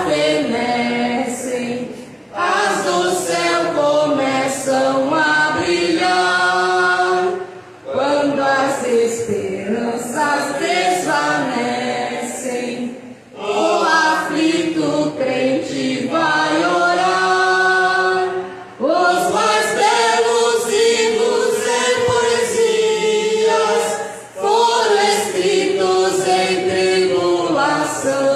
fenecem, as do céu começam a brilhar, quando as esperanças desvanecem, o aflito crente vai orar. Os mais belos hinos e poesias foram escritos em tribulação,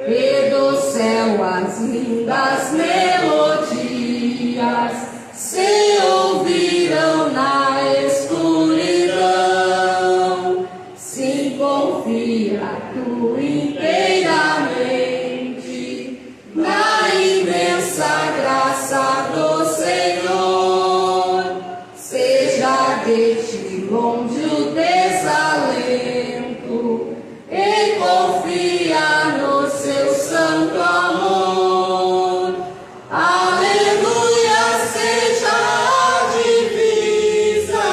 e do céu as lindas melodias se ouviram na escuridão. Sim, confia tu inteiramente na imensa graça do Senhor. Seja de ti longe o desalento e confia no seu santo amor. Aleluia, seja a divisa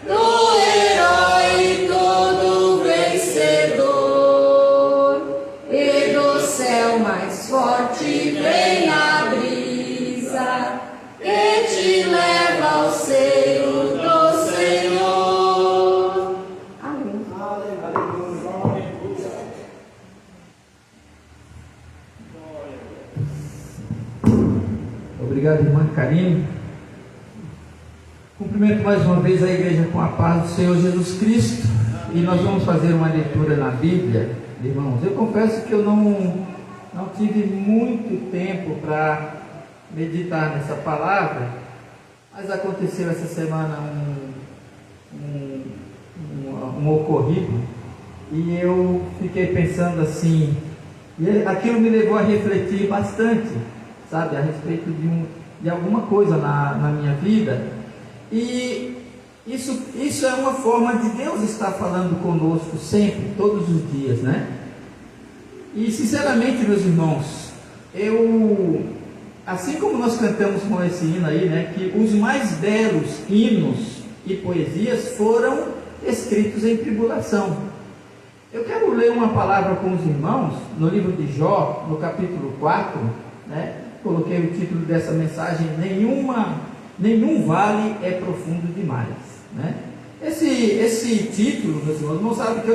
do herói todo vencedor, e do céu mais forte vem a brisa que te leva ao seio do Senhor. Amém. Obrigado, irmã Karine. Cumprimento mais uma vez a igreja com a paz do Senhor Jesus Cristo. E nós vamos fazer uma leitura na Bíblia, irmãos. Eu confesso que eu não tive muito tempo para meditar nessa palavra, mas aconteceu essa semana um ocorrido, e eu fiquei pensando assim, e aquilo me levou a refletir bastante, sabe, a respeito de alguma coisa na minha vida. E isso é uma forma de Deus estar falando conosco sempre, todos os dias, né? E sinceramente, meus irmãos, assim como nós cantamos com esse hino aí, né, que os mais belos hinos e poesias foram escritos em tribulação. Eu quero ler uma palavra com os irmãos no livro de Jó, no capítulo 4, né? Coloquei o título dessa mensagem: nenhum vale é profundo demais, né? Esse título, meus irmãos, sabe que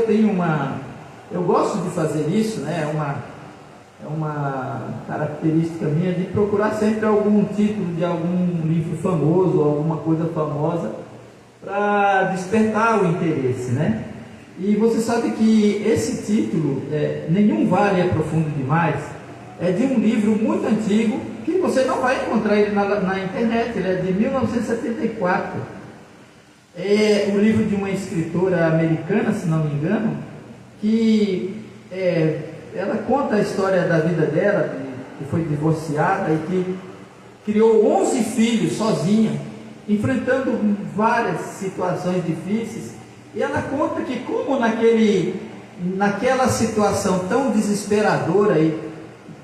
eu gosto de fazer isso, né? É uma característica minha de procurar sempre algum título de algum livro famoso ou alguma coisa famosa para despertar o interesse, né? E você sabe que esse título, Nenhum Vale é Profundo Demais, é de um livro muito antigo, que você não vai encontrar ele na internet. Ele é de 1974. É o livro de uma escritora americana, se não me engano, que ela conta a história da vida dela, que foi divorciada e que criou 11 filhos sozinha, enfrentando várias situações difíceis. E ela conta que como naquela situação tão desesperadora e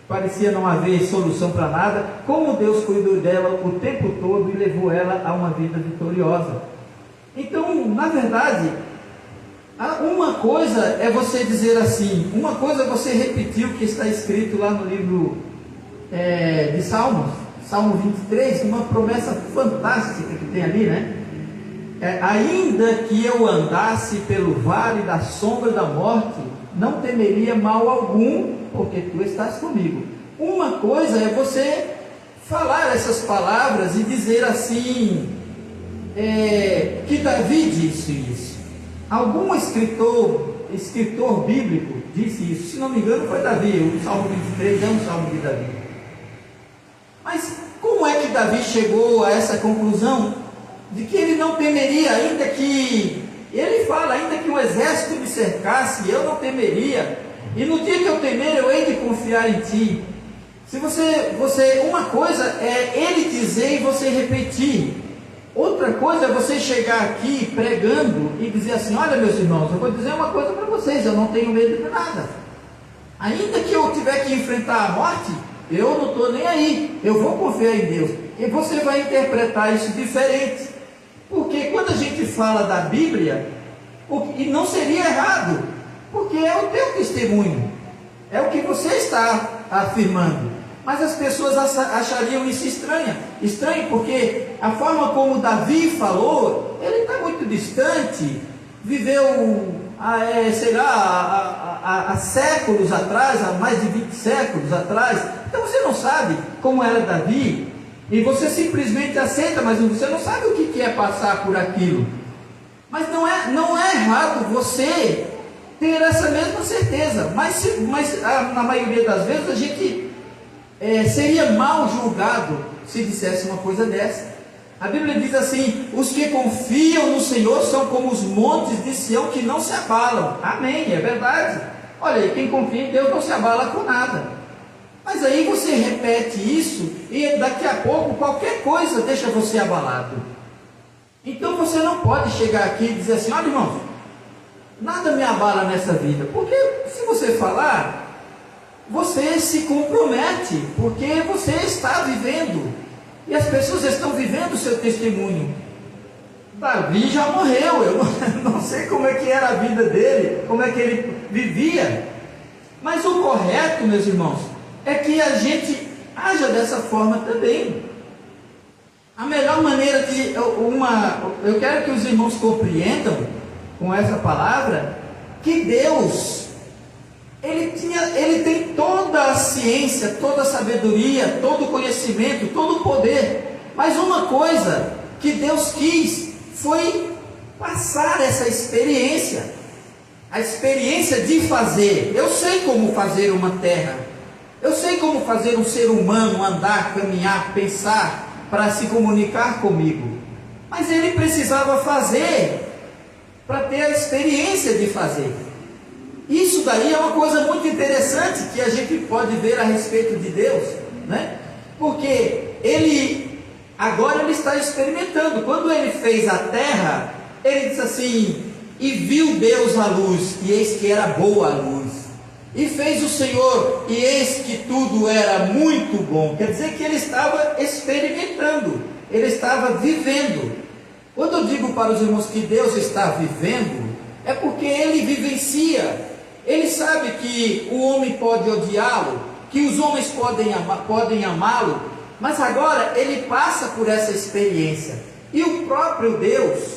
parecia não haver solução para nada, como Deus cuidou dela o tempo todo e levou ela a uma vida vitoriosa. Então, na verdade, uma coisa é você dizer assim, uma coisa é você repetir o que está escrito lá no livro de Salmos, Salmo 23, uma promessa fantástica que tem ali, né? Ainda que eu andasse pelo vale da sombra da morte, não temeria mal algum, porque tu estás comigo. Uma coisa é você falar essas palavras e dizer assim, que Davi disse isso. Algum escritor bíblico disse isso. Se não me engano foi Davi. O Salmo 23 é um salmo de Davi. Mas como é que Davi chegou a essa conclusão de que ele não temeria, ainda que um exército me cercasse, eu não temeria, e no dia que eu temer, eu hei de confiar em ti. Se uma coisa é ele dizer e você repetir, outra coisa é você chegar aqui pregando e dizer assim: olha, meus irmãos, eu vou dizer uma coisa para vocês, eu não tenho medo de nada, ainda que eu tiver que enfrentar a morte, eu não estou nem aí, eu vou confiar em Deus. E você vai interpretar isso diferente, porque quando a gente fala da Bíblia, e não seria errado, porque é o teu testemunho. É o que você está afirmando. Mas as pessoas achariam isso estranho, porque a forma como Davi falou, ele está muito distante, viveu, há séculos atrás, há mais de 20 séculos atrás. Então você não sabe como era Davi, e você simplesmente aceita, mas você não sabe o que é passar por aquilo. Mas não é errado você ter essa mesma certeza, mas na maioria das vezes a gente seria mal julgado se dissesse uma coisa dessa. A Bíblia diz assim: os que confiam no Senhor são como os montes de Sião que não se abalam. Amém, é verdade. Olha aí, quem confia em Deus não se abala com nada. Mas aí você repete isso e daqui a pouco qualquer coisa deixa você abalado. Então você não pode chegar aqui e dizer assim: olha, irmãos, nada me abala nessa vida. Porque se você falar, você se compromete, porque você está vivendo, e as pessoas estão vivendo o seu testemunho. Davi já morreu, eu não sei como é que era a vida dele, como é que ele vivia, mas o correto, meus irmãos, é que a gente haja dessa forma também. A melhor maneira eu quero que os irmãos compreendam com essa palavra, que Deus, Ele tem toda a ciência, toda a sabedoria, todo o conhecimento, todo o poder, mas uma coisa que Deus quis foi passar essa experiência, a experiência de fazer. Eu sei como fazer uma terra, eu sei como fazer um ser humano andar, caminhar, pensar, para se comunicar comigo, mas ele precisava fazer, para ter a experiência de fazer. Isso daí é uma coisa muito interessante que a gente pode ver a respeito de Deus, né? Porque agora ele está experimentando. Quando ele fez a terra, ele disse assim: e viu Deus a luz, e eis que era boa a luz. E fez o Senhor, e eis que tudo era muito bom. Quer dizer que ele estava experimentando, ele estava vivendo. Quando eu digo para os irmãos que Deus está vivendo, é porque ele vivencia. Ele sabe que o homem pode odiá-lo, que os homens podem amá-lo, mas agora ele passa por essa experiência. E o próprio Deus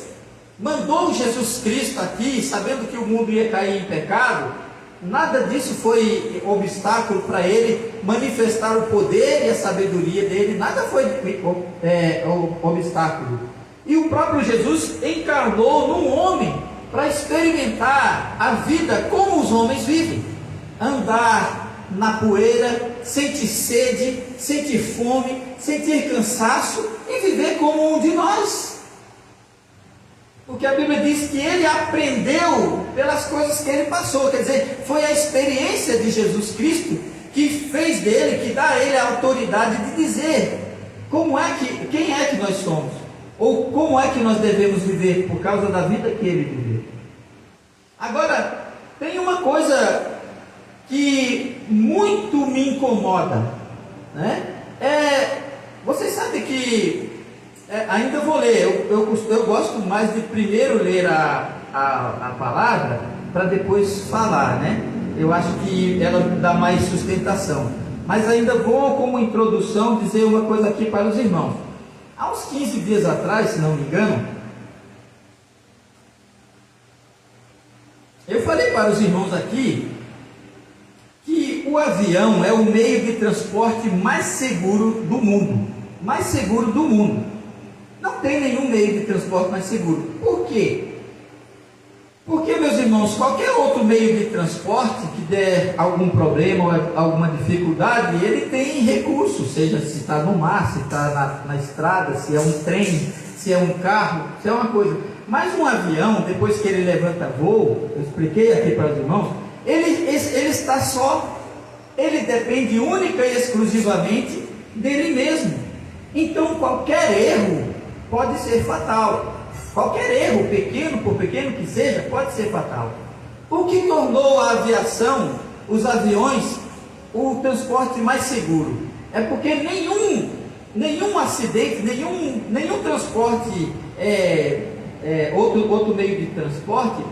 mandou Jesus Cristo aqui, sabendo que o mundo ia cair em pecado. Nada disso foi obstáculo para ele manifestar o poder e a sabedoria dele, nada foi obstáculo. E o próprio Jesus encarnou num homem para experimentar a vida como os homens vivem, andar na poeira, sentir sede, sentir fome, sentir cansaço e viver como um de nós. Porque a Bíblia diz que ele aprendeu pelas coisas que ele passou, quer dizer, foi a experiência de Jesus Cristo que fez dele, que dá a ele a autoridade de dizer quem é que nós somos, ou como é que nós devemos viver por causa da vida que ele viveu. Agora, tem uma coisa que muito me incomoda, né? Vocês sabem que ainda vou ler, eu gosto mais de primeiro ler a palavra para depois falar, né? Eu acho que ela dá mais sustentação, mas ainda vou, como introdução, dizer uma coisa aqui para os irmãos. Há uns 15 dias atrás, se não me engano, eu falei para os irmãos aqui que o avião é o meio de transporte mais seguro do mundo. Mais seguro do mundo. Não tem nenhum meio de transporte mais seguro. Por quê? Porque, meus irmãos, qualquer outro meio de transporte que der algum problema ou alguma dificuldade, ele tem recursos, seja se está no mar, se está na estrada, se é um trem, se é um carro, se é uma coisa. Mas um avião, depois que ele levanta voo, eu expliquei aqui para os irmãos, ele está só, ele depende única e exclusivamente dele mesmo. Então qualquer erro pode ser fatal. Qualquer erro, pequeno, por pequeno que seja, pode ser fatal. O que tornou a aviação, os aviões, o transporte mais seguro? É porque nenhum acidente, nenhum transporte, outro meio de transporte,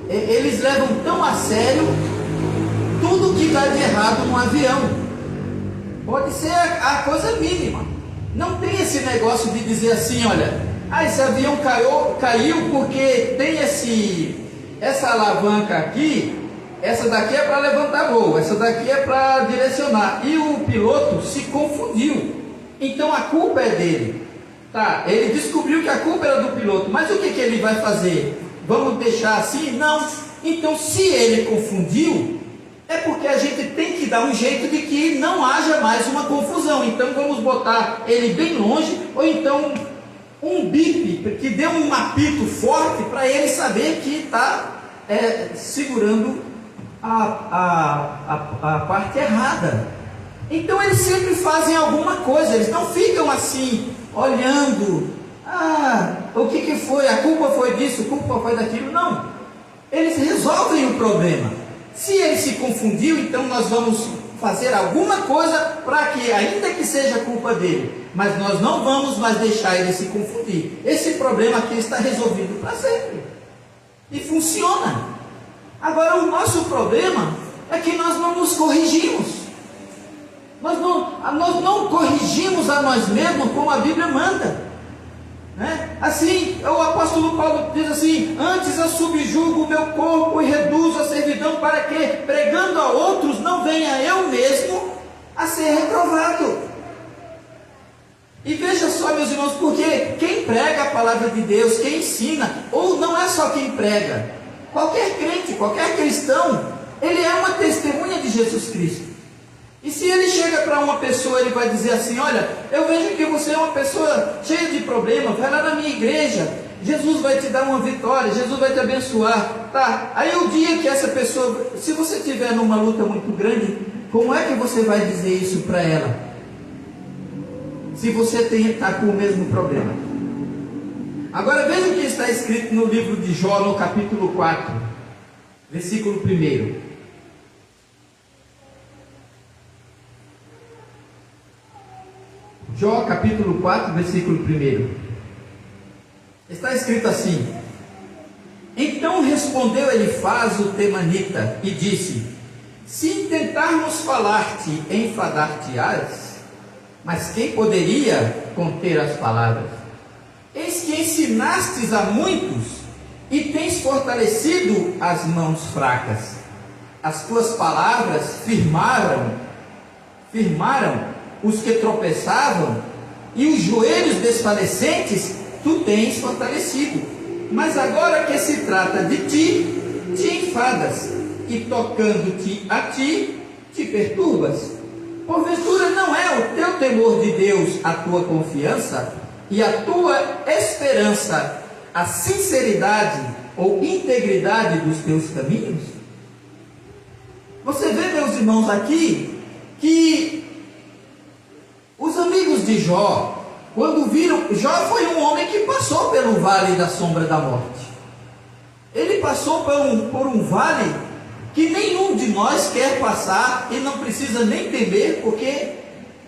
eles levam tão a sério tudo que dá de errado no avião. Pode ser a coisa mínima. Não tem esse negócio de dizer assim, olha, esse avião caiu porque tem essa alavanca aqui, essa daqui é para levantar voo, essa daqui é para direcionar, e o piloto se confundiu, então a culpa é dele. Tá, ele descobriu que a culpa era do piloto, mas o que ele vai fazer? Vamos deixar assim? Não. Então, se ele confundiu, é porque a gente tem que dar um jeito de que não haja mais uma confusão. Então, vamos botar ele bem longe, ou então um bip, que dê um apito forte para ele saber que está segurando a parte errada. Então, eles sempre fazem alguma coisa, eles não ficam assim, olhando, o que foi? A culpa foi disso, a culpa foi daquilo. Não, eles resolvem o problema. Se ele se confundiu, então nós vamos fazer alguma coisa para que, ainda que seja culpa dele, mas nós não vamos mais deixar ele se confundir. Esse problema aqui está resolvido para sempre. E funciona. Agora, o nosso problema é que nós não nos corrigimos. Nós não corrigimos a nós mesmos como a Bíblia manda. Assim, o apóstolo Paulo diz assim: antes eu subjugo o meu corpo e reduzo a servidão, para que, pregando a outros, não venha eu mesmo a ser reprovado. E veja só, meus irmãos, porque quem prega a palavra de Deus, quem ensina, ou não é só quem prega, qualquer crente, qualquer cristão, ele é uma testemunha de Jesus Cristo. E se ele chega para uma pessoa, ele vai dizer assim: olha, eu vejo que você é uma pessoa cheia de problemas, vai lá na minha igreja, Jesus vai te dar uma vitória, Jesus vai te abençoar, tá? Aí o dia que essa pessoa, se você estiver numa luta muito grande, como é que você vai dizer isso para ela? Se você está com o mesmo problema. Agora veja o que está escrito no livro de Jó, no capítulo 4, versículo 1. Jó capítulo 4, versículo 1. Está escrito assim: então respondeu Elifaz o temanita e disse: se tentarmos falar-te, enfadar-te-ás, mas quem poderia conter as palavras? Eis que ensinastes a muitos e tens fortalecido as mãos fracas. As tuas palavras firmaram os que tropeçavam, e os joelhos desfalecentes tu tens fortalecido. Mas agora que se trata de ti, te enfadas, e tocando-te a ti, te perturbas. Porventura não é o teu temor de Deus a tua confiança, e a tua esperança a sinceridade ou integridade dos teus caminhos? Você vê, meus irmãos, aqui, que os amigos de Jó, quando viram, Jó foi um homem que passou pelo vale da sombra da morte. Ele passou por um vale que nenhum de nós quer passar e não precisa nem temer, porque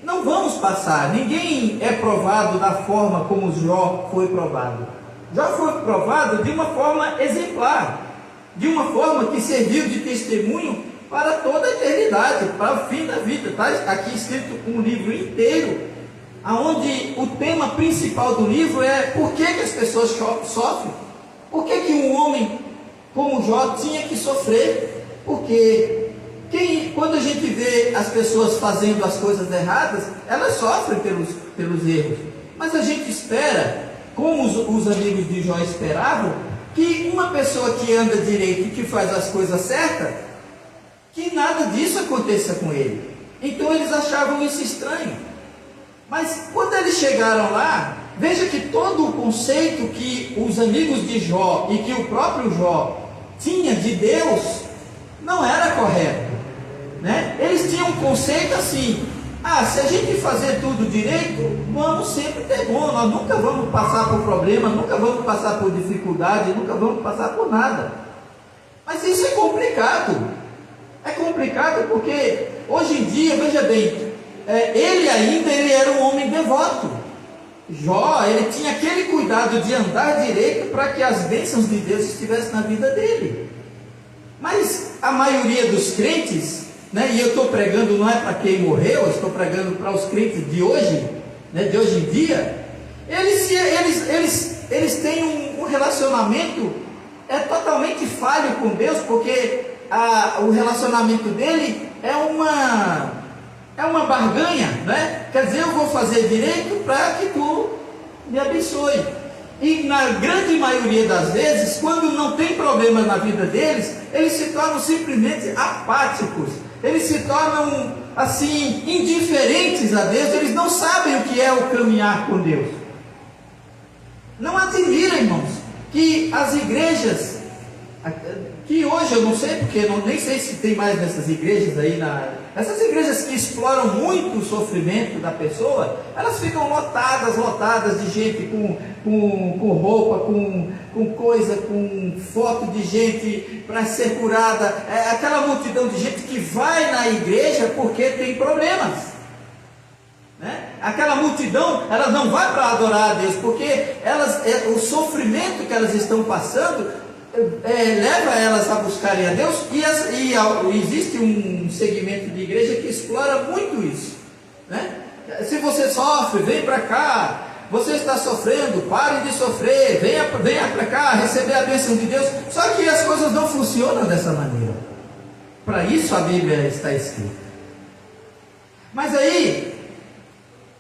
não vamos passar. Ninguém é provado da forma como Jó foi provado. Jó foi provado de uma forma exemplar, de uma forma que serviu de testemunho para toda a eternidade, para o fim da vida. Está aqui escrito um livro inteiro, onde o tema principal do livro é por que as pessoas sofrem, por que um homem como Jó tinha que sofrer. Porque quando a gente vê as pessoas fazendo as coisas erradas, elas sofrem pelos erros, mas a gente espera, como os amigos de Jó esperavam, que uma pessoa que anda direito e que faz as coisas certas, que nada disso aconteça com ele. Então eles achavam isso estranho. Mas quando eles chegaram lá, veja que todo o conceito que os amigos de Jó e que o próprio Jó tinha de Deus não era correto, né? Eles tinham um conceito assim: se a gente fazer tudo direito, vamos sempre ter bom, nós nunca vamos passar por problema, nunca vamos passar por dificuldade, nunca vamos passar por nada. Mas isso é complicado. É complicado porque hoje em dia, veja bem, ele era um homem devoto. Jó, ele tinha aquele cuidado de andar direito para que as bênçãos de Deus estivessem na vida dele. Mas a maioria dos crentes, né, e eu estou pregando não é para quem morreu, eu estou pregando para os crentes de hoje, né, de hoje em dia, eles têm um relacionamento totalmente falho com Deus, porque o relacionamento dele é uma barganha, né? Quer dizer, eu vou fazer direito para que tu me abençoe. E na grande maioria das vezes, quando não tem problema na vida deles, eles se tornam simplesmente apáticos, eles se tornam assim, indiferentes a Deus, eles não sabem o que é o caminhar com Deus. Não admira, irmãos, que as igrejas, que hoje eu não sei, porque nem sei se tem mais nessas igrejas aí, essas igrejas que exploram muito o sofrimento da pessoa, elas ficam lotadas de gente com roupa, com coisa, com foto de gente para ser curada, aquela multidão de gente que vai na igreja porque tem problemas. Né? Aquela multidão, ela não vai para adorar a Deus, porque o sofrimento que elas estão passando leva elas a buscarem a Deus, e existe um segmento de igreja que explora muito isso, né? Se você sofre, vem para cá. Você está sofrendo, pare de sofrer, venha para cá receber a bênção de Deus. Só que as coisas não funcionam dessa maneira. Para isso a Bíblia está escrita. Mas aí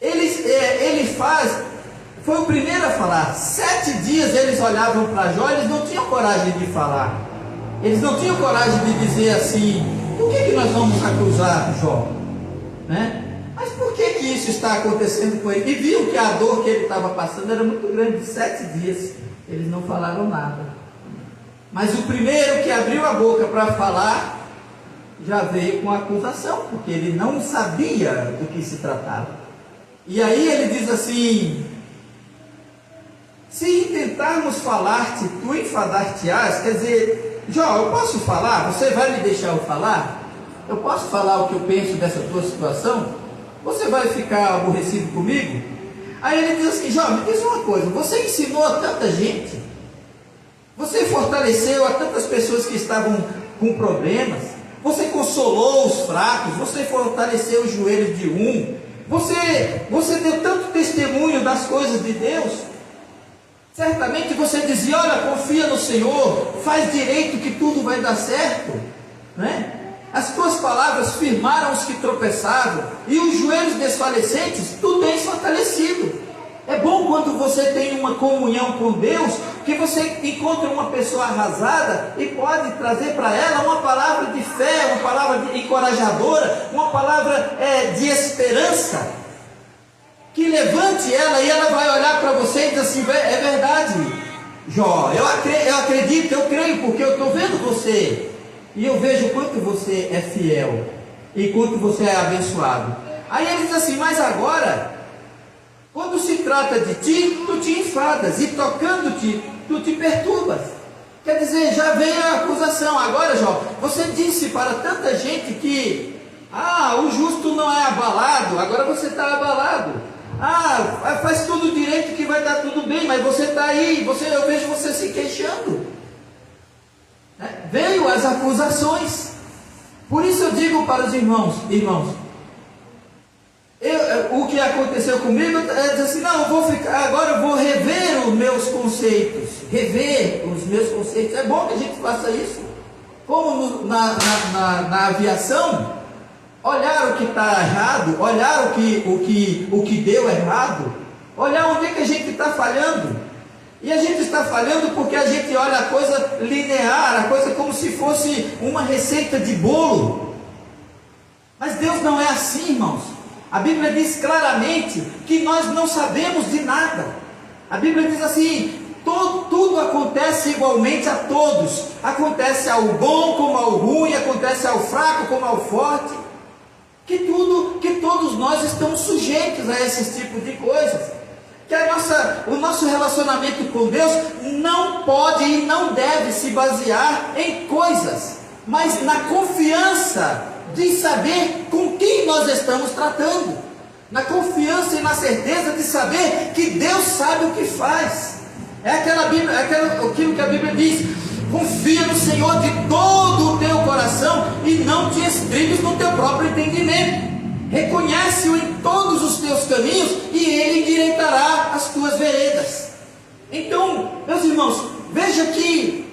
ele foi o primeiro a falar. 7 dias eles olhavam para Jó, eles não tinham coragem de falar. Eles não tinham coragem de dizer assim: por que nós vamos acusar Jó? Né? Mas por que isso está acontecendo com ele? E viu que a dor que ele estava passando era muito grande. 7 dias eles não falaram nada. Mas o primeiro que abriu a boca para falar já veio com a acusação, porque ele não sabia do que se tratava. E aí ele diz assim: se tentarmos falar-te, tu enfadar-te-ás. Quer dizer, Jó, eu posso falar? Você vai me deixar eu falar? Eu posso falar o que eu penso dessa tua situação? Você vai ficar aborrecido comigo? Aí ele diz assim: Jó, me diz uma coisa, você ensinou a tanta gente, você fortaleceu a tantas pessoas que estavam com problemas, você consolou os fracos, você fortaleceu os joelhos de você deu tanto testemunho das coisas de Deus. Certamente você dizia: olha, confia no Senhor, faz direito que tudo vai dar certo, né? As tuas palavras firmaram os que tropeçavam, e os joelhos desfalecentes tu tens fortalecido. É bom quando você tem uma comunhão com Deus, que você encontra uma pessoa arrasada e pode trazer para ela uma palavra de fé, uma palavra encorajadora, uma palavra de esperança, que levante ela, e ela vai olhar para você e dizer assim: é verdade, Jó, eu acredito, eu creio, porque eu estou vendo você, e eu vejo quanto você é fiel, e quanto você é abençoado. Aí ele diz assim: mas agora, quando se trata de ti, tu te enfadas, e tocando-te, tu te perturbas. Quer dizer, já vem a acusação. Agora, Jó, você disse para tanta gente que o justo não é abalado, agora você está abalado. Faz tudo direito que vai dar tudo bem, mas você está aí, eu vejo você se queixando. Veio as acusações. Por isso eu digo para os irmãos, o que aconteceu comigo é dizer assim: não, agora eu vou rever os meus conceitos. É bom que a gente faça isso. Como na aviação, olhar o que está errado, olhar o que deu errado, olhar onde é que a gente está falhando. E a gente está falhando porque a gente olha a coisa linear, a coisa como se fosse uma receita de bolo. Mas Deus não é assim, irmãos. A Bíblia diz claramente que nós não sabemos de nada. A Bíblia diz assim: tudo acontece igualmente a todos. Acontece ao bom como ao ruim, acontece ao fraco como ao forte. Que todos nós estamos sujeitos a esses tipos de coisas. Que o nosso relacionamento com Deus não pode e não deve se basear em coisas, mas na confiança de saber com quem nós estamos tratando, na confiança e na certeza de saber que Deus sabe o que faz. É aquilo que a Bíblia diz: confia no Senhor de todo o teu coração e não te estribes no teu próprio entendimento. Reconhece-o em todos os teus caminhos e Ele endireitará as tuas veredas. Então, meus irmãos, veja que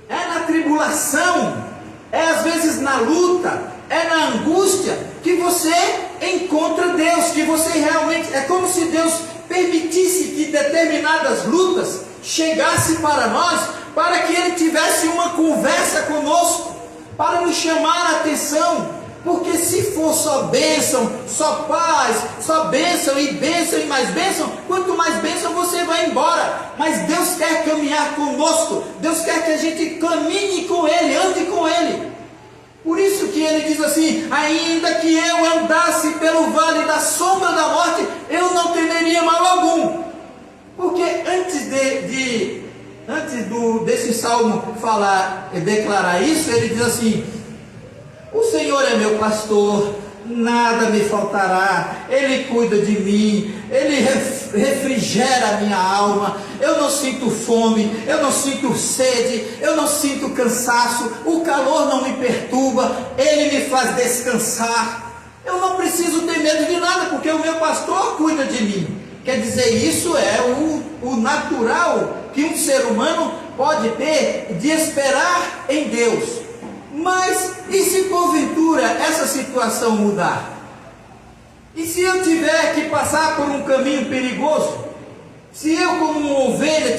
é na tribulação, é às vezes na luta, é na angústia que você encontra Deus, que você realmente, é como se Deus permitisse que determinadas lutas chegasse para nós, para que Ele tivesse uma conversa conosco, para nos chamar a atenção. Porque se for só bênção, só paz, só bênção e mais bênção, quanto mais bênção você vai embora. Mas Deus quer caminhar conosco, Deus quer que a gente caminhe com Ele, ande com Ele. Por isso que Ele diz assim: ainda que eu andasse pelo vale da sombra da morte, eu não temeria mal algum. Porque antes desse salmo falar e declarar isso, ele diz assim: o Senhor é meu pastor, nada me faltará, Ele cuida de mim, Ele refrigera a minha alma, eu não sinto fome, eu não sinto sede, eu não sinto cansaço, o calor não me perturba, Ele me faz descansar, eu não preciso ter medo de nada, porque o meu pastor cuida de mim. Quer dizer, isso é o natural que um ser humano pode ter de esperar em Deus. Mas e se porventura essa situação mudar? E se eu tiver que passar por um caminho perigoso? Se eu, como uma ovelha,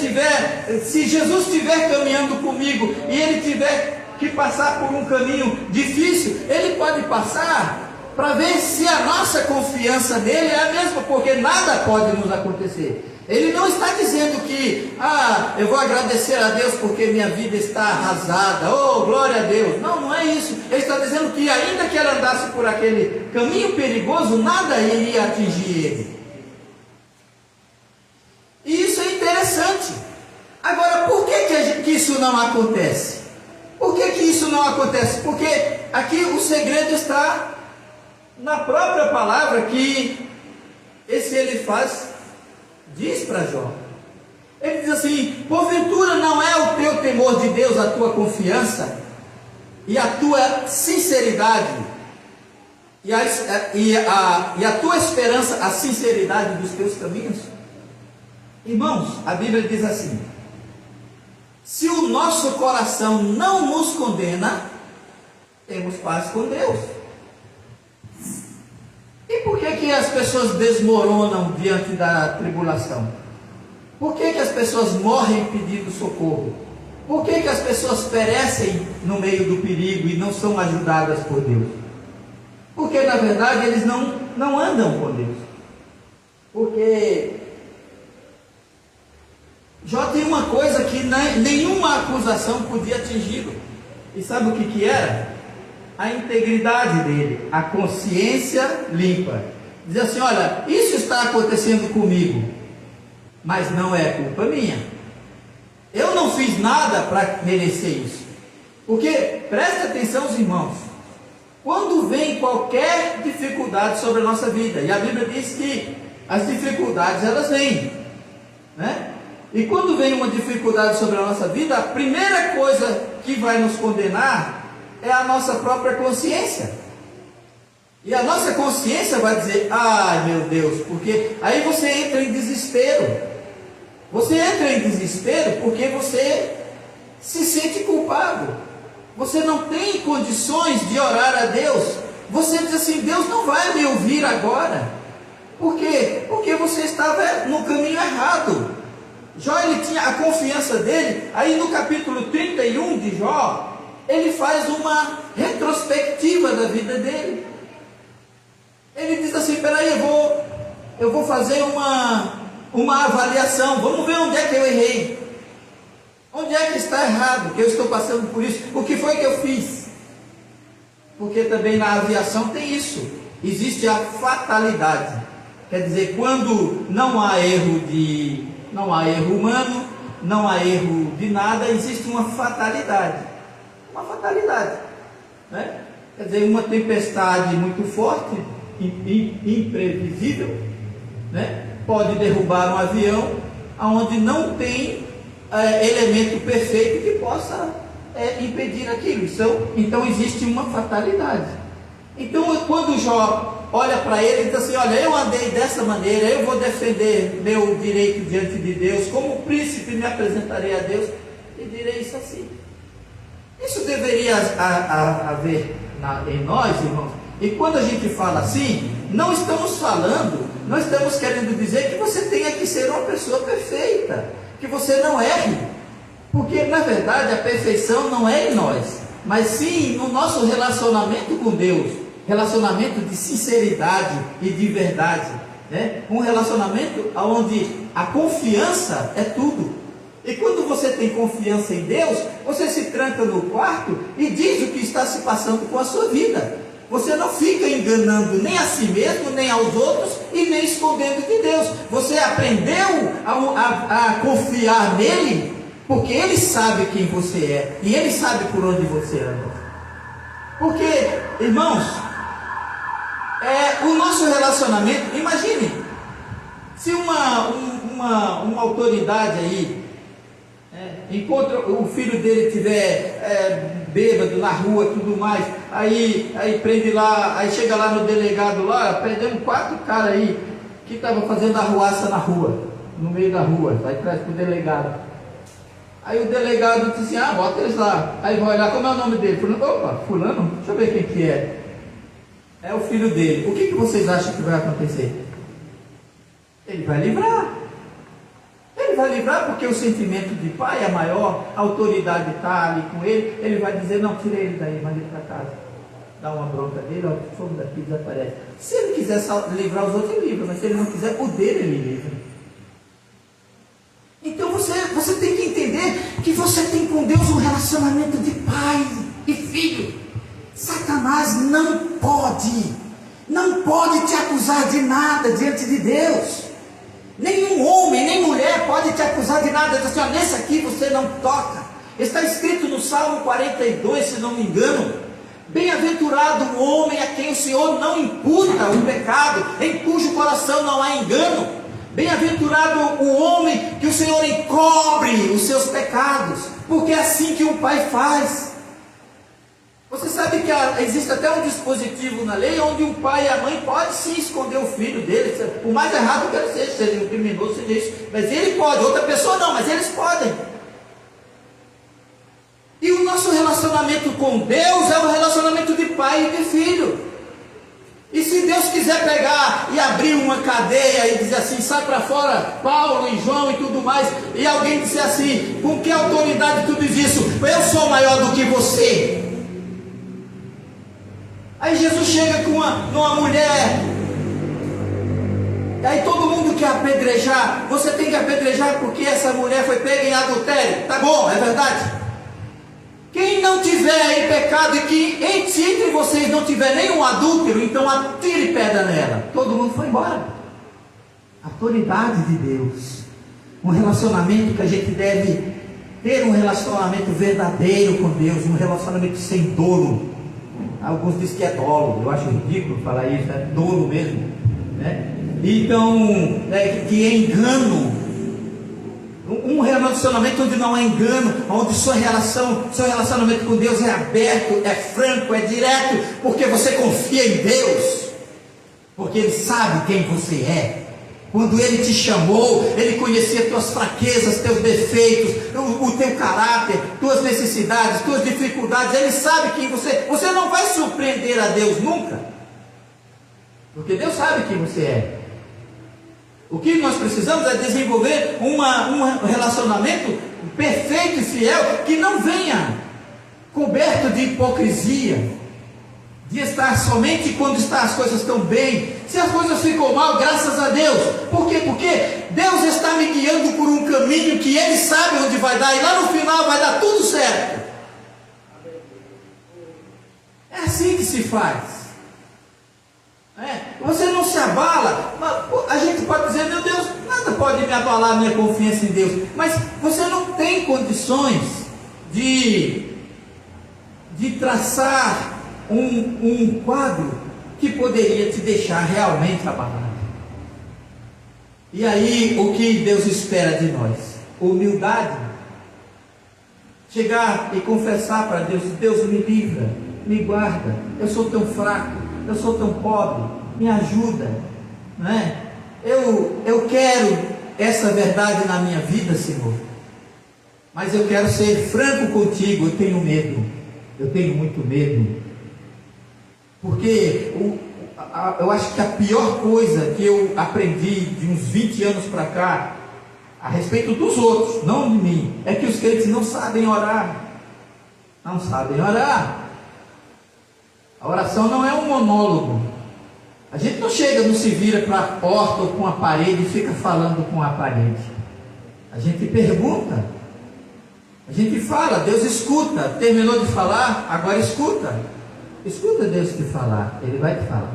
se Jesus estiver caminhando comigo e Ele tiver que passar por um caminho difícil, Ele pode passar para ver se a nossa confiança nele é a mesma, porque nada pode nos acontecer. Ele não está dizendo que, eu vou agradecer a Deus porque minha vida está arrasada, oh, glória a Deus. Não, não é isso. Ele está dizendo que ainda que ele andasse por aquele caminho perigoso, nada iria atingir ele. E isso é interessante. Agora, por que isso não acontece? Por que isso não acontece? Porque aqui o segredo está na própria palavra que esse Elifaz diz para Jó. Ele diz assim: porventura não é o teu temor de Deus a tua confiança e a tua sinceridade e a tua esperança, a sinceridade dos teus caminhos? Irmãos, a Bíblia diz assim: se o nosso coração não nos condena, temos paz com Deus. E por que as pessoas desmoronam diante da tribulação? Por que as pessoas morrem pedindo socorro? Por que as pessoas perecem no meio do perigo e não são ajudadas por Deus? Porque na verdade eles não andam com Deus. Porque Jó tem uma coisa que nenhuma acusação podia atingi-lo. E sabe o que era? A integridade dele, a consciência limpa. Diz assim: olha, isso está acontecendo comigo, mas não é culpa minha. Eu não fiz nada para merecer isso. Porque, preste atenção, os irmãos, quando vem qualquer dificuldade sobre a nossa vida, e a Bíblia diz que as dificuldades elas vêm, né? E quando vem uma dificuldade sobre a nossa vida, a primeira coisa que vai nos condenar é a nossa própria consciência. E a nossa consciência vai dizer: ai meu Deus, porque aí você entra em desespero. Você entra em desespero porque você se sente culpado. Você não tem condições de orar a Deus. Você diz assim: Deus não vai me ouvir agora. Por quê? Porque você estava no caminho errado. Jó, ele tinha a confiança dele. Aí no capítulo 31 de Jó, ele faz uma retrospectiva da vida dele. Ele diz assim: peraí, eu vou fazer uma avaliação, vamos ver onde é que eu errei, onde é que está errado, que eu estou passando por isso, o que foi que eu fiz? Porque também na aviação tem isso, existe a fatalidade, quer dizer, quando não há erro humano, não há erro de nada, existe uma fatalidade, né? Quer dizer, uma tempestade muito forte, imprevisível, né? Pode derrubar um avião onde não tem elemento perfeito que possa impedir aquilo. Então existe uma fatalidade. Então quando Jó olha para ele e diz assim: olha, eu andei dessa maneira, eu vou defender meu direito diante de Deus, como príncipe me apresentarei a Deus e direi isso assim. Isso deveria haver em nós, irmãos. E quando a gente fala assim, não estamos querendo dizer que você tenha que ser uma pessoa perfeita, que você não erre, porque na verdade a perfeição não é em nós, mas sim no nosso relacionamento com Deus, relacionamento de sinceridade e de verdade, né? Um relacionamento onde a confiança é tudo. E quando você tem confiança em Deus, você se tranca no quarto e diz o que está se passando com a sua vida. Você não fica enganando nem a si mesmo, nem aos outros, e nem escondendo de Deus. Você aprendeu a confiar nele, porque ele sabe quem você é, e ele sabe por onde você anda. Porque, irmãos, o nosso relacionamento, imagine, se uma autoridade aí encontra o filho dele estiver bêbado na rua e tudo mais, aí prende lá, aí chega lá no delegado lá, prendemos 4 caras aí que estavam fazendo arruaça na rua, no meio da rua, aí traz para o delegado. Aí o delegado diz assim: bota eles lá. Aí vai olhar, como é o nome dele? Fulano, deixa eu ver quem que é. É o filho dele. O que vocês acham que vai acontecer? Ele vai livrar. Ele vai livrar porque o sentimento de pai é maior, a autoridade está ali com ele. Ele vai dizer: não, tira ele daí, manda ele para casa. Dá uma bronca dele, fogo daqui, desaparece. Se ele quiser livrar os outros, ele livra, mas se ele não quiser, o dele ele livra. Então você tem que entender que você tem com Deus um relacionamento de pai e filho. Satanás não pode te acusar de nada diante de Deus. Nenhum homem, nem mulher pode te acusar de nada. Diz assim: nesse aqui você não toca. Está escrito no Salmo 42, se não me engano: bem-aventurado o homem a quem o Senhor não imputa o pecado, em cujo coração não há engano. Bem-aventurado o homem que o Senhor encobre os seus pecados, porque é assim que o pai faz. Você sabe que existe até um dispositivo na lei onde o pai e a mãe podem sim esconder o filho dele, por mais errado que ele seja, se ele é um criminoso, seja isso, mas ele pode, outra pessoa não, mas eles podem. E o nosso relacionamento com Deus é um relacionamento de pai e de filho. E se Deus quiser pegar e abrir uma cadeia e dizer assim: sai para fora Paulo e João e tudo mais, e alguém disser assim: com que autoridade tu diz isso? Eu sou maior do que você. Aí Jesus chega com uma mulher, e aí todo mundo quer apedrejar. Você tem que apedrejar porque essa mulher foi pega em adultério. Tá bom, é verdade. Quem não tiver em pecado e que se entre vocês não tiver nenhum adúltero, então atire pedra nela. Todo mundo foi embora. Autoridade de Deus. Um relacionamento que a gente deve ter, um relacionamento verdadeiro com Deus, um relacionamento sem dolo. Alguns dizem que é dolo, eu acho ridículo falar isso, é dolo mesmo, né? Então, que é engano. Um relacionamento onde não há engano, onde seu relacionamento com Deus é aberto, é franco, é direto, porque você confia em Deus, porque Ele sabe quem você é. Quando Ele te chamou, Ele conhecia tuas fraquezas, teus defeitos, o teu caráter, tuas necessidades, tuas dificuldades. Ele sabe quem você não vai surpreender a Deus nunca, porque Deus sabe quem você é. O que nós precisamos é desenvolver um relacionamento perfeito e fiel, que não venha coberto de hipocrisia, de estar somente quando as coisas estão bem. Se as coisas ficam mal, graças a Deus. Por quê? Porque Deus está me guiando por um caminho que Ele sabe onde vai dar, e lá no final vai dar tudo certo. É assim que se faz. Você não se abala. A gente pode dizer: meu Deus, nada pode me abalar a minha confiança em Deus. Mas você não tem condições de traçar um quadro que poderia te deixar realmente abalado. E aí, o que Deus espera de nós? Humildade chegar e confessar para Deus: Deus, me livra, me guarda, eu sou tão fraco, eu sou tão pobre, me ajuda, não é? Eu quero essa verdade na minha vida, Senhor, mas eu quero ser franco contigo. Eu tenho medo, eu tenho muito medo, porque eu acho que a pior coisa que eu aprendi de uns 20 anos para cá, a respeito dos outros, não de mim, é que os crentes não sabem orar. Não sabem orar. A oração não é um monólogo. A gente não chega, não se vira para a porta ou com a parede e fica falando com a parede. A gente pergunta, a gente fala, Deus escuta. Terminou de falar, agora escuta. Escuta Deus te falar, Ele vai te falar.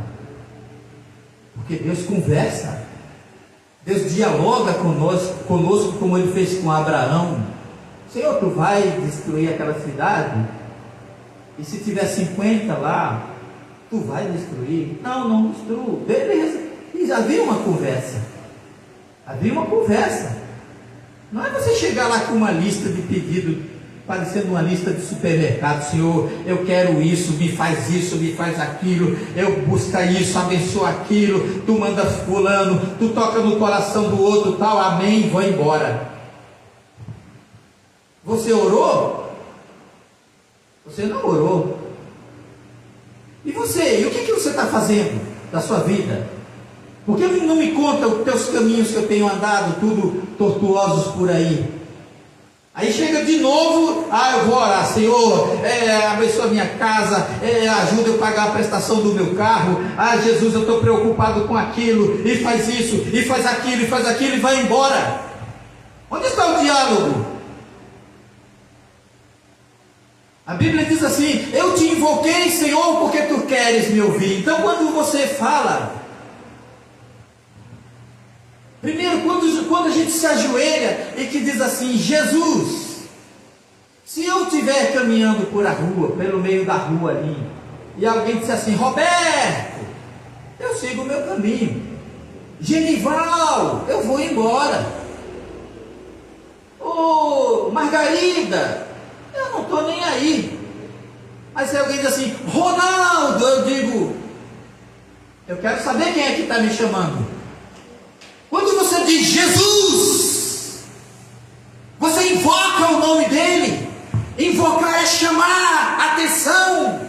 Porque Deus conversa. Deus dialoga conosco como Ele fez com Abraão. Senhor, tu vai destruir aquela cidade? E se tiver 50 lá, tu vai destruir? Não, não destruo. Beleza. E havia uma conversa. Havia uma conversa. Não é você chegar lá com uma lista de pedido, parecendo uma lista de supermercado: Senhor, eu quero isso, me faz aquilo, eu busco isso, abençoa aquilo, tu manda fulano, tu toca no coração do outro, tal, amém, vou embora. Você orou? Você não orou. E você? E o que você está fazendo da sua vida? Por que não me conta os teus caminhos que eu tenho andado, tudo tortuosos por aí? Aí chega de novo: eu vou orar, Senhor, abençoa minha casa, ajuda eu a pagar a prestação do meu carro, Jesus, eu estou preocupado com aquilo, e faz isso, e faz aquilo, e vai embora. Onde está o diálogo? A Bíblia diz assim: eu te invoquei, Senhor, porque tu queres me ouvir. Então, quando você fala, primeiro, quando a gente se ajoelha e que diz assim: Jesus, se eu estiver caminhando por a rua, pelo meio da rua ali, e alguém disser assim: Roberto, eu sigo o meu caminho. Genival, eu vou embora. Ô Margarida, eu não estou nem aí. Mas se alguém diz assim: Ronaldo, eu digo: eu quero saber quem é que está me chamando. Quando você diz Jesus, você invoca o nome dele. Invocar é chamar atenção.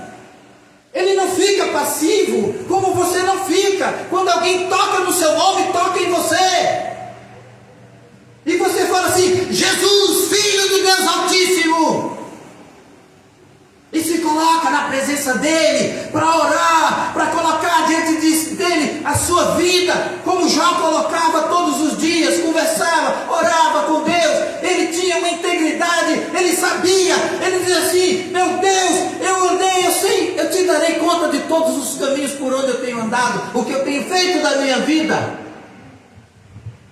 Ele não fica passivo, como você não fica. Quando alguém toca no seu nome, toca em você. E você fala assim: Jesus, Filho do Deus Altíssimo. E se coloca na presença dele para orar, para colocar diante dele a sua vida, como Jó colocava todos os dias, conversava, orava com Deus. Ele tinha uma integridade, ele sabia, ele dizia assim: meu Deus, eu andei, eu sei, eu te darei conta de todos os caminhos por onde eu tenho andado, o que eu tenho feito da minha vida.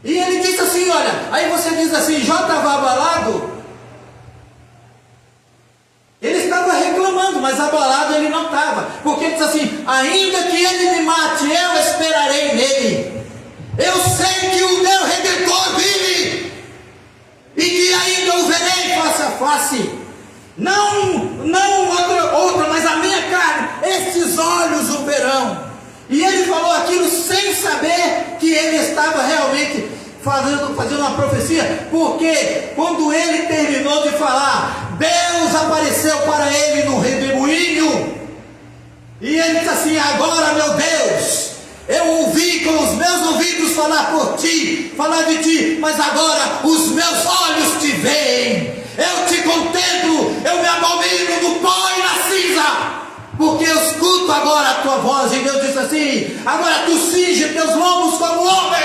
E ele disse assim: olha, aí você diz assim: Jó estava abalado. Ele estava reclamando, mas abalado ele não estava, porque ele diz assim: ainda que ele me mate, eu esperarei nele. Eu sei que o meu Redentor vive, e que ainda o verei face a face. Não outra, mas a minha carne, estes olhos o verão. E ele falou aquilo sem saber que ele estava realmente fazendo uma profecia, porque quando ele terminou de falar, Deus apareceu para ele no redemoinho, e ele disse assim: agora, meu Deus, eu ouvi com os meus ouvidos falar por ti, falar de ti, mas agora os meus olhos te veem. Eu te contemplo, eu me abomino do pó e na cinza, porque eu escuto agora a tua voz. E Deus disse assim: agora tu cinge teus lombos como homem,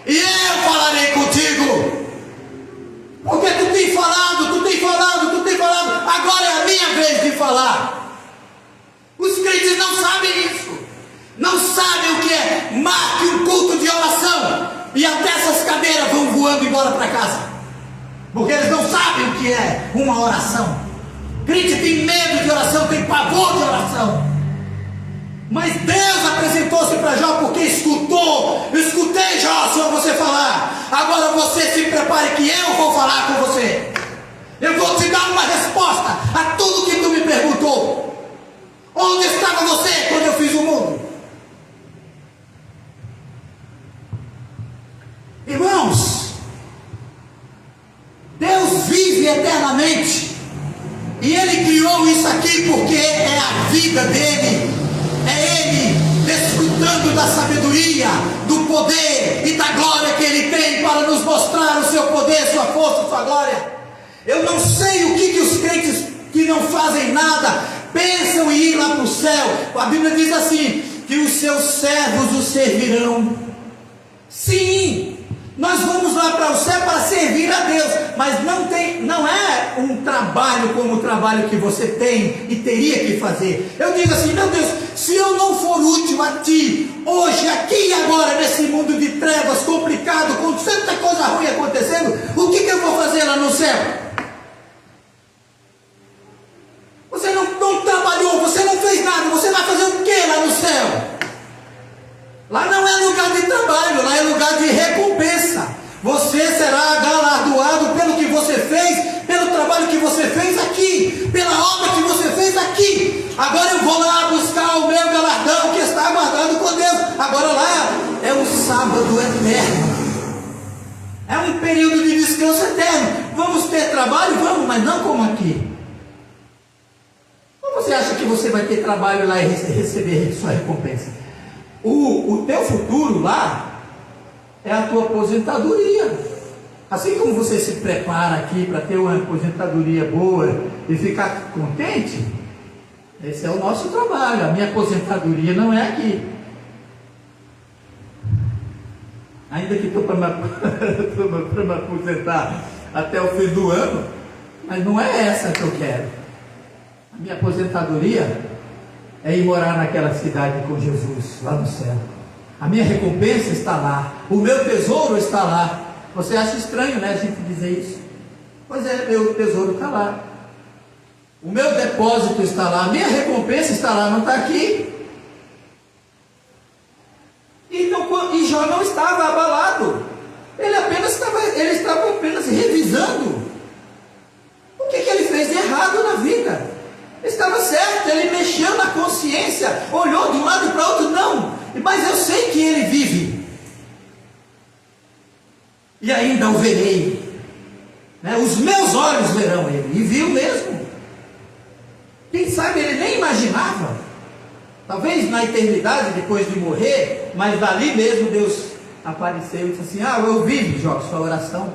e eu falarei contigo. Porque tu tem falado, agora é a minha vez de falar. Os crentes não sabem isso, não sabem o que é. Marque um culto de oração, e até essas cadeiras vão voando embora para casa, porque eles não sabem o que é uma oração. Crente tem medo de oração, tem pavor de oração. Mas Deus apresentou-se para Jó porque escutou. Eu escutei, Jó, Senhor, você falar. Agora você se prepare que eu vou falar com você. Eu vou te dar uma resposta a tudo que tu me perguntou. Onde estava você quando eu fiz o mundo? Irmãos, Deus vive eternamente, e Ele criou isso aqui porque é a vida dEle, é Ele desfrutando da sabedoria, do poder e da glória que Ele tem para nos mostrar o seu poder, sua força, sua glória. Eu não sei o que os crentes que não fazem nada pensam em ir lá para o céu. A Bíblia diz assim, que os seus servos os servirão. Sim, nós vamos lá para o céu para servir a Deus, mas não é um trabalho como o trabalho que você tem e teria que fazer. Eu digo assim, meu Deus, se eu não for útil a Ti, hoje, aqui e agora, nesse mundo de trevas complicado, com tanta coisa ruim acontecendo, o que eu vou fazer lá no céu? Você não trabalhou, você não fez nada, você vai fazer o que lá no céu? Lá não é lugar de trabalho, lá é lugar de recompensa. Você será galardoado pelo que você fez, pelo trabalho que você fez aqui, pela obra que você fez aqui. Agora eu vou lá buscar o meu galardão que está guardado com Deus. Agora lá é um sábado eterno, é um período de descanso eterno. Vamos ter trabalho? Vamos, mas não como aqui. Ou você acha que você vai ter trabalho lá e receber sua recompensa? O teu futuro lá é a tua aposentadoria. Assim como você se prepara aqui para ter uma aposentadoria boa e ficar contente, esse é o nosso trabalho. A minha aposentadoria não é aqui. Ainda que estou para me aposentar até o fim do ano, mas não é essa que eu quero. A minha aposentadoria é ir morar naquela cidade com Jesus, lá no céu. A minha recompensa está lá, o meu tesouro está lá. Você acha estranho, né, a gente dizer isso? Pois é, meu tesouro está lá, o meu depósito está lá, a minha recompensa está lá, não está aqui. Então, e Jó não estava abalado, ele estava apenas revisando o que ele fez de errado na vida. Estava certo, ele mexeu na consciência, olhou de um lado para o outro, não, mas eu sei que ele vive, e ainda o verei, né? Os meus olhos verão ele, e viu mesmo. Quem sabe ele nem imaginava, talvez na eternidade depois de morrer, mas dali mesmo Deus apareceu e disse assim: eu ouvi, Jó, sua oração,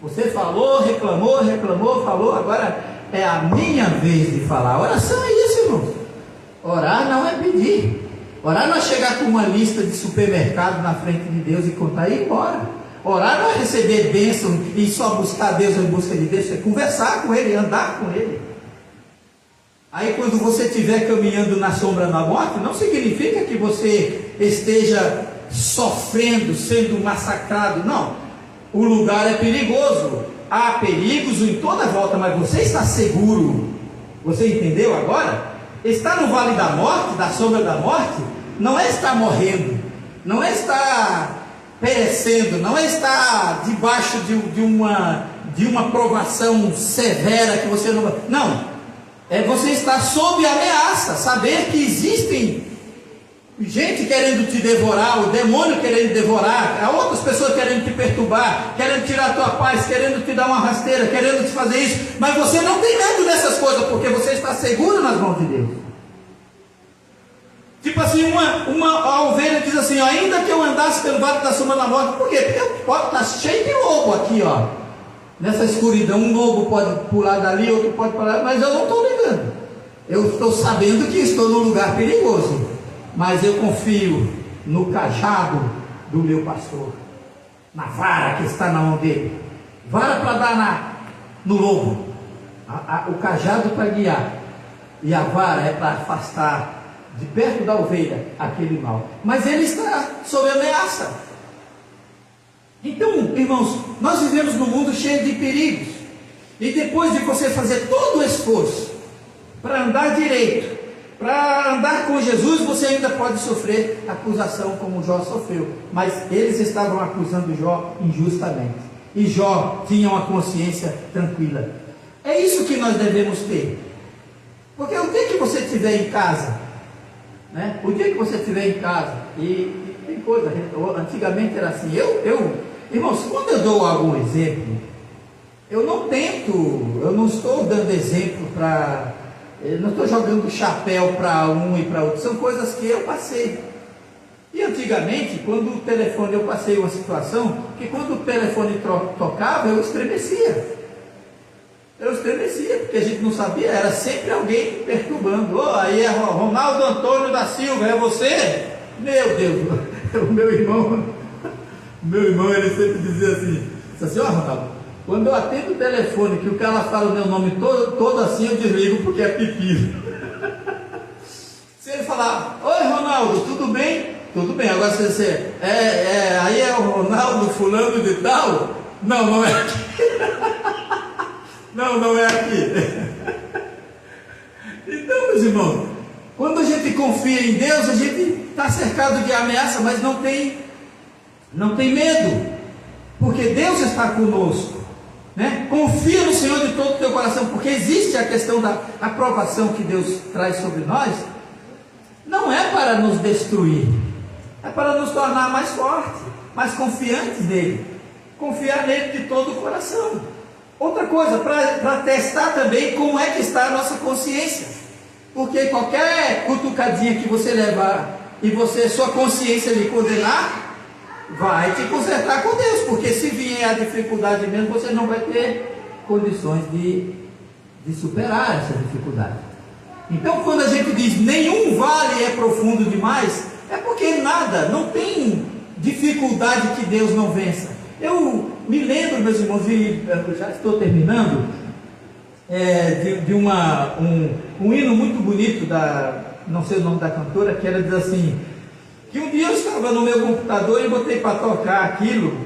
você falou, reclamou, falou, agora é a minha vez de falar. Oração é isso, irmãos. Orar não é pedir. Orar não é chegar com uma lista de supermercado na frente de Deus e contar e ir embora. Orar não é receber bênção e só buscar Deus em busca de Deus, é conversar com Ele, andar com Ele. Aí quando você estiver caminhando na sombra da morte, não significa que você esteja sofrendo, sendo massacrado, não. O lugar é perigoso, há perigos em toda a volta, mas você está seguro. Você entendeu agora? Estar no vale da morte, da sombra da morte, não é estar morrendo, não é estar perecendo, não é estar debaixo de uma provação severa que você não, é você estar sob ameaça, saber que existem gente querendo te devorar, o demônio querendo devorar, há outras pessoas querendo te perturbar, querendo tirar a tua paz, querendo te dar uma rasteira, querendo te fazer isso, mas você não tem medo dessas coisas, porque você está seguro nas mãos de Deus. Tipo assim, a ovelha diz assim: ainda que eu andasse pelo vale da sombra da morte, por quê? Porque está cheio de lobo aqui, nessa escuridão, um lobo pode pular dali, outro pode pular, mas eu não estou ligando, eu estou sabendo que estou num lugar perigoso, mas eu confio no cajado do meu pastor, na vara que está na mão dele. Vara para dar no lobo, o cajado para guiar, e a vara é para afastar de perto da ovelha aquele mal. Mas ele está sob ameaça. Então, irmãos, nós vivemos num mundo cheio de perigos, e depois de você fazer todo o esforço para andar direito, para andar com Jesus, você ainda pode sofrer acusação como Jó sofreu. Mas eles estavam acusando Jó injustamente, e Jó tinha uma consciência tranquila. É isso que nós devemos ter. Porque o dia que você estiver em casa, né? O dia que você estiver em casa, e tem coisa, antigamente era assim, irmãos, quando eu dou algum exemplo, eu não estou dando exemplo eu não estou jogando chapéu para um e para outro, são coisas que eu passei. E antigamente, quando o telefone, eu passei uma situação, que quando o telefone tocava, eu estremecia, porque a gente não sabia, era sempre alguém perturbando. Aí é Ronaldo Antônio da Silva, é você? Meu Deus, o meu irmão, ele sempre dizia assim, Ronaldo, quando eu atendo o telefone, que o cara fala o meu nome todo assim, eu desligo porque é pepino. Se ele falar, oi Ronaldo, tudo bem? Tudo bem, agora se você, aí é o Ronaldo fulano de tal? Não é aqui. Não é aqui. Então, meus irmãos, quando a gente confia em Deus, a gente está cercado de ameaça, mas não tem medo, porque Deus está conosco, né? Confia no Senhor de todo o teu coração, porque existe a questão da aprovação que Deus traz sobre nós, não é para nos destruir, é para nos tornar mais fortes, mais confiantes nele, confiar nele de todo o coração. Outra coisa, para testar também como é que está a nossa consciência, porque qualquer cutucadinha que você levar e sua consciência lhe condenar, vai te consertar com Deus, porque se vier a dificuldade mesmo, você não vai ter condições de superar essa dificuldade. Então, quando a gente diz nenhum vale é profundo demais, é porque não tem dificuldade que Deus não vença. Eu me lembro, meus irmãos, eu já estou terminando, de um hino muito bonito, não sei o nome da cantora, que ela diz assim, que um dia eu estava no meu computador e botei para tocar aquilo,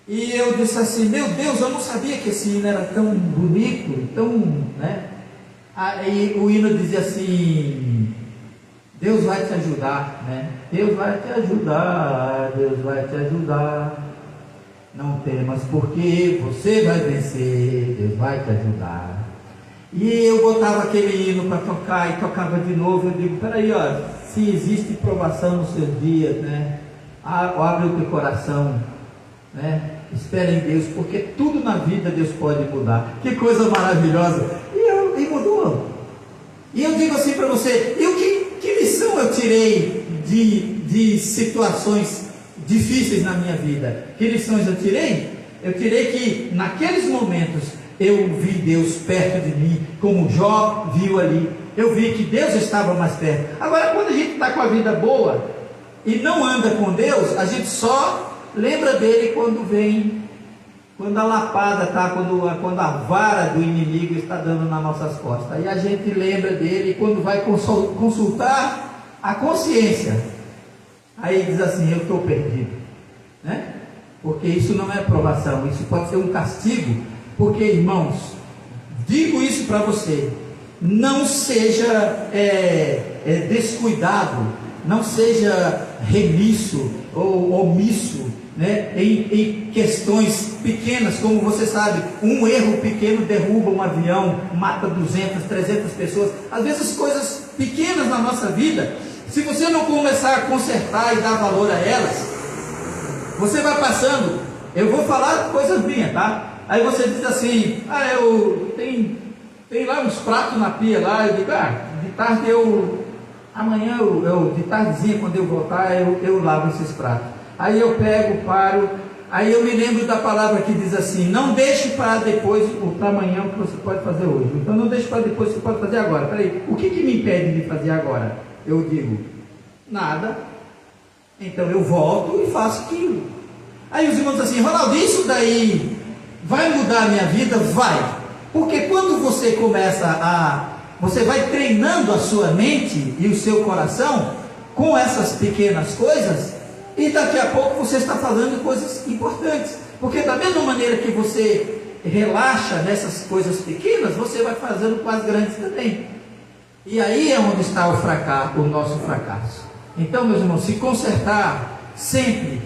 e eu disse assim, meu Deus, eu não sabia que esse hino era tão bonito, né? Aí o hino dizia assim, Deus vai te ajudar, né? Deus vai te ajudar, Deus vai te ajudar. Não temas, porque você vai vencer, Deus vai te ajudar. E eu botava aquele hino para tocar e tocava de novo. Eu digo, peraí, se existe provação nos seus dias, né? Abre o teu coração, né? Espera em Deus, porque tudo na vida Deus pode mudar. Que coisa maravilhosa! E mudou. E eu digo assim para você, que lição eu tirei de situações difíceis na minha vida? Que lições eu tirei? Eu tirei que naqueles momentos eu vi Deus perto de mim, como Jó viu ali. Eu vi que Deus estava mais perto. Agora, quando a gente está com a vida boa e não anda com Deus, a gente só lembra dele quando a lapada está, quando a vara do inimigo está dando nas nossas costas. Aí a gente lembra dele quando vai consultar a consciência. Aí diz assim, eu estou perdido, né? Porque isso não é aprovação, isso pode ser um castigo. Porque, irmãos, digo isso para você, não seja descuidado, não seja remisso ou omisso, né, em questões pequenas, como você sabe, um erro pequeno derruba um avião, mata 200, 300 pessoas. Às vezes coisas pequenas na nossa vida, se você não começar a consertar e dar valor a elas, você vai passando. Eu vou falar coisas minhas, tá? Aí você diz assim, tem lá uns pratos na pia lá, eu digo, de tarde amanhã de tardezinha, quando eu voltar, eu lavo esses pratos. Aí eu pego, paro, aí eu me lembro da palavra que diz assim, não deixe para depois ou para amanhã o que você pode fazer hoje. Então não deixe para depois o que você pode fazer agora. Peraí, o que me impede de fazer agora? Eu digo, nada. Então eu volto e faço aquilo. Aí os irmãos dizem assim, Ronaldo, isso daí vai mudar a minha vida? Vai. Porque quando você você vai treinando a sua mente e o seu coração com essas pequenas coisas, e daqui a pouco você está fazendo coisas importantes. Porque da mesma maneira que você relaxa nessas coisas pequenas, você vai fazendo com as grandes também. E aí é onde está o nosso fracasso. Então, meus irmãos, se consertar sempre,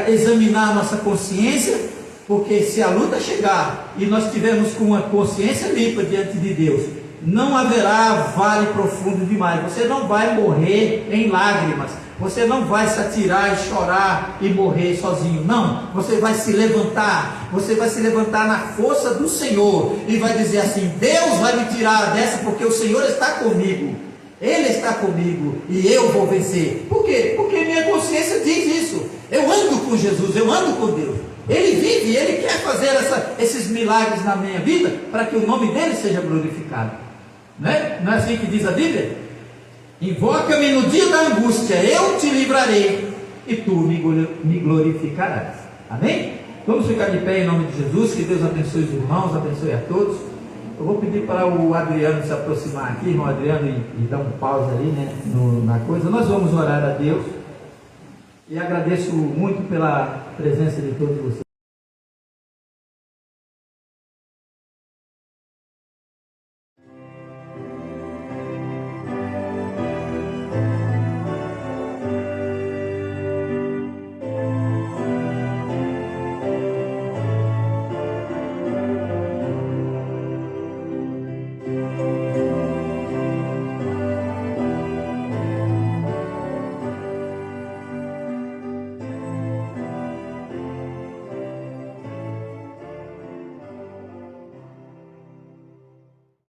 examinar a nossa consciência, Porque se a luta chegar e nós tivermos com uma consciência limpa diante de Deus, não haverá vale profundo demais. Você não vai morrer em lágrimas. Você não vai se atirar e chorar e morrer sozinho. Não, você vai se levantar. Você vai se levantar na força do Senhor e vai dizer assim: Deus vai me tirar dessa porque o Senhor está comigo. Ele está comigo e eu vou vencer. Por quê? Porque minha consciência diz isso. Eu ando com Jesus, eu ando com Deus. Ele vive, Ele quer fazer esses milagres na minha vida para que o nome dEle seja glorificado. Não é assim que diz a Bíblia? Invoca-me no dia da angústia, eu te livrarei e tu me glorificarás. Amém? Vamos ficar de pé em nome de Jesus. Que Deus abençoe os irmãos, abençoe a todos. Eu vou pedir para o Adriano se aproximar aqui, irmão Adriano, e dar um pause ali, né, na coisa. Nós vamos orar a Deus. E agradeço muito pela presença de todos vocês.